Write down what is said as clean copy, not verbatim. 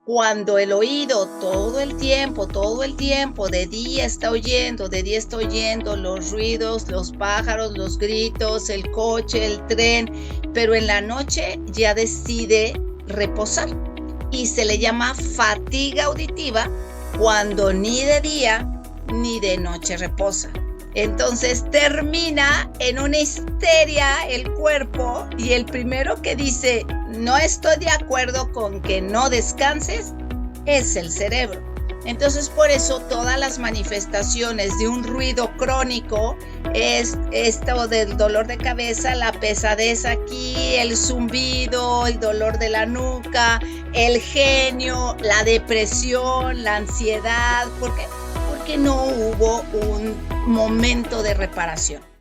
Cuando el oído todo el tiempo, de día está oyendo los ruidos, los pájaros, los gritos, el coche, el tren, pero en la noche ya decide reposar y se le llama fatiga auditiva cuando ni de día ni de noche reposa. Entonces termina en una histeria el cuerpo y el primero que dice, no estoy de acuerdo con que no descanses, es el cerebro. Entonces por eso todas las manifestaciones de un ruido crónico es esto del dolor de cabeza, la pesadez aquí, el zumbido, el dolor de la nuca, el genio, la depresión, la ansiedad. ¿Por qué? Porque no hubo un momento de reparación.